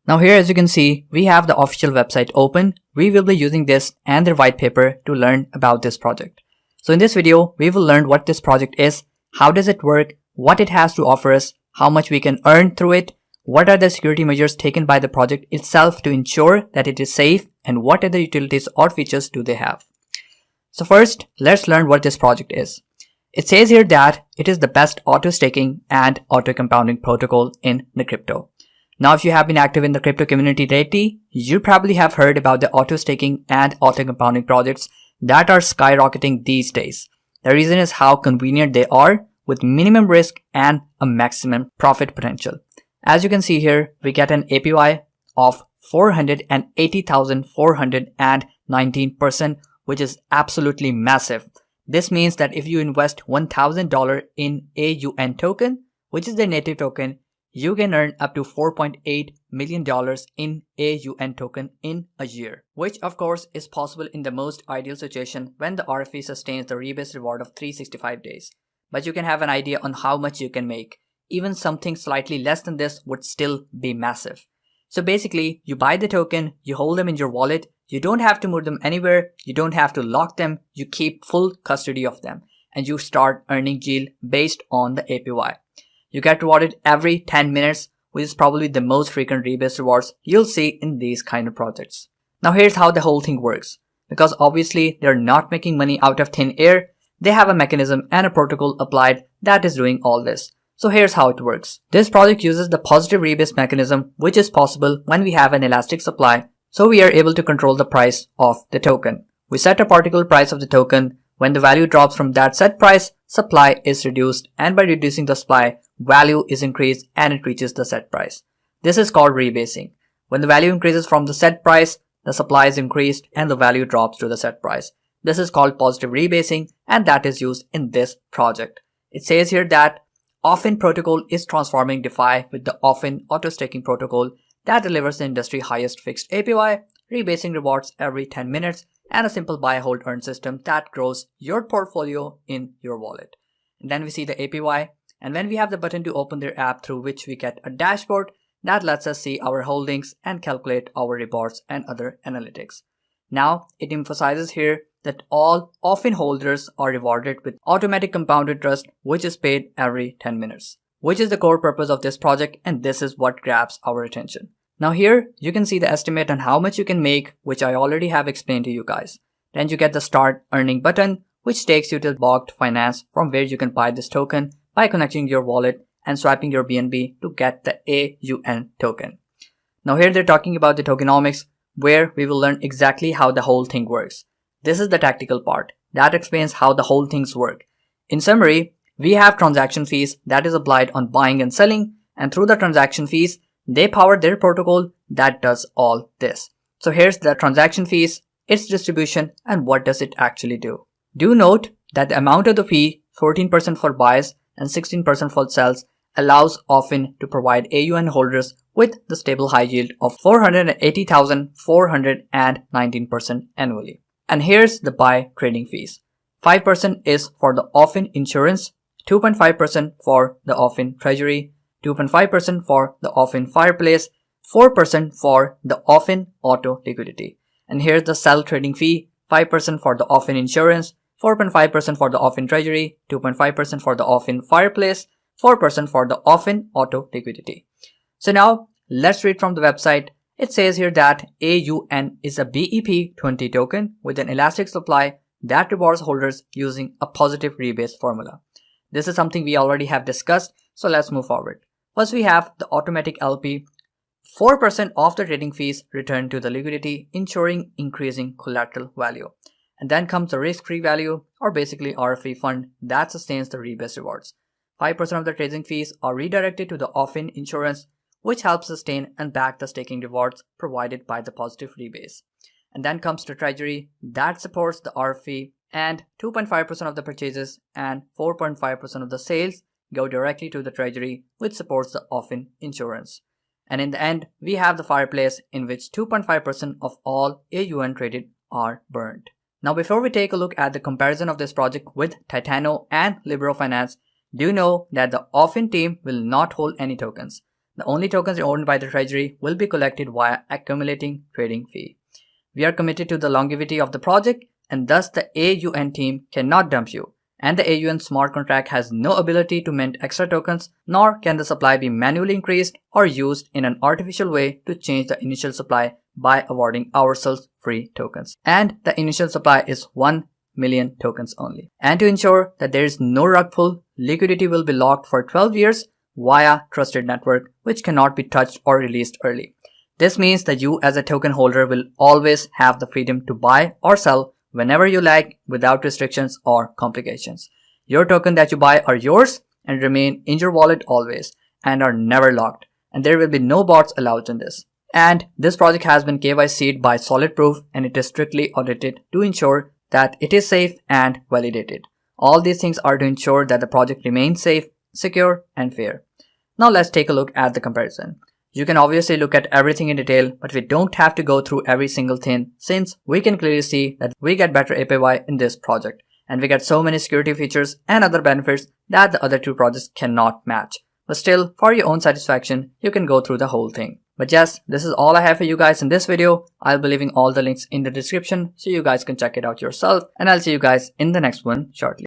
Now here, as you can see, we have the official website open. We will be using this and their white paper to learn about this project. So in this video, we will learn what this project is, how does it work, what it has to offer us, how much we can earn through it, what are the security measures taken by the project itself to ensure that it is safe, and what other utilities or features do they have. So first, let's learn what this project is. It says here that it is the best auto staking and auto compounding protocol in the crypto. Now, if you have been active in the crypto community lately, you probably have heard about the auto staking and auto compounding projects that are skyrocketing these days. The reason is how convenient they are with minimum risk and a maximum profit potential. As you can see here, we get an APY of 480,419%, which is absolutely massive. This means that if you invest $1,000 in AUN token, which is the native token, you can earn up to $4.8 million in AUN token in a year, which of course is possible in the most ideal situation when the RFE sustains the rebase reward of 365 days. But you can have an idea on how much you can make. Even something slightly less than this would still be massive. So basically, you buy the token, you hold them in your wallet, you don't have to move them anywhere, you don't have to lock them, you keep full custody of them, and you start earning yield based on the APY. You get rewarded every 10 minutes, which is probably the most frequent rebase rewards you'll see in these kind of projects. Now here's how the whole thing works. Because obviously they're not making money out of thin air, they have a mechanism and a protocol applied that is doing all this. So here's how it works. This project uses the positive rebase mechanism, which is possible when we have an elastic supply, so we are able to control the price of the token. We set a particular price of the token. When the value drops from that set price, supply is reduced, and by reducing the supply, value is increased and it reaches the set price. This is called rebasing. When the value increases from the set price, the supply is increased and the value drops to the set price. This is called positive rebasing, and that is used in this project. It says here that Aufin protocol is transforming DeFi with the Aufin auto staking protocol that delivers the industry highest fixed APY, rebasing rewards every 10 minutes, and a simple buy hold earn system that grows your portfolio in your wallet. And then we see the APY, and then we have the button to open their app through which we get a dashboard that lets us see our holdings and calculate our rewards and other analytics. Now, it emphasizes here that all Aufin holders are rewarded with automatic compound interest, which is paid every 10 minutes, which is the core purpose of this project, and this is what grabs our attention. Now here, you can see the estimate on how much you can make, which I already have explained to you guys. Then you get the start earning button, which takes you to Blocked Finance, from where you can buy this token by connecting your wallet and swiping your BNB to get the AUN token. Now here they're talking about the tokenomics, where we will learn exactly how the whole thing works. This is the tactical part that explains how the whole things work. In summary, we have transaction fees that is applied on buying and selling, and through the transaction fees, they power their protocol that does all this. So here's the transaction fees, its distribution, and what does it actually do. Do note that the amount of the fee, 14% for buys and 16% for sells, allows Aufin to provide AUN holders with the stable high yield of 480,419% annually. And here's the buy trading fees. 5% is for the Aufin insurance, 2.5% for the Aufin treasury, 2.5% for the Aufin fireplace, 4% for the Aufin auto liquidity. And here's the sell trading fee, 5% for the Aufin insurance, 4.5% for the Aufin treasury, 2.5% for the Aufin fireplace, 4% for the Aufin auto liquidity. So now let's read from the website. It says here that AUN is a BEP20 token with an elastic supply that rewards holders using a positive rebase formula. This is something we already have discussed, so let's move forward. First, we have the automatic LP. 4% of the trading fees return to the liquidity, ensuring increasing collateral value. And then comes the risk-free value, or basically RFE fund, that sustains the rebase rewards. 5% of the trading fees are redirected to the Aufin insurance, which helps sustain and back the staking rewards provided by the positive rebase. And then comes the treasury that supports the RFE, and 2.5% of the purchases and 4.5% of the sales go directly to the treasury, which supports the Aufin insurance. And in the end, we have the fireplace, in which 2.5% of all AUN traded are burned. Now, before we take a look at the comparison of this project with Titano and Libero Finance, do know that the Aufin team will not hold any tokens. The only tokens owned by the treasury will be collected via accumulating trading fee. We are committed to the longevity of the project, and thus the AUN team cannot dump you. And the AUN smart contract has no ability to mint extra tokens, nor can the supply be manually increased or used in an artificial way to change the initial supply by awarding ourselves free tokens. And the initial supply is 1 million tokens only. And to ensure that there is no rug pull, liquidity will be locked for 12 years via trusted network, which cannot be touched or released early. This means that you as a token holder will always have the freedom to buy or sell whenever you like without restrictions or complications. Your token that you buy are yours and remain in your wallet always and are never locked. And there will be no bots allowed in this. And this project has been KYC'd by Solid Proof, and it is strictly audited to ensure that it is safe and validated. All these things are to ensure that the project remains safe, secure, and fair. Now let's take a look at the comparison. You can obviously look at everything in detail, but we don't have to go through every single thing, since we can clearly see that we get better APY in this project, and we get so many security features and other benefits that the other two projects cannot match. But still, for your own satisfaction, you can go through the whole thing. But yes, this is all I have for you guys in this video. I'll be leaving all the links in the description so you guys can check it out yourself, and I'll see you guys in the next one shortly.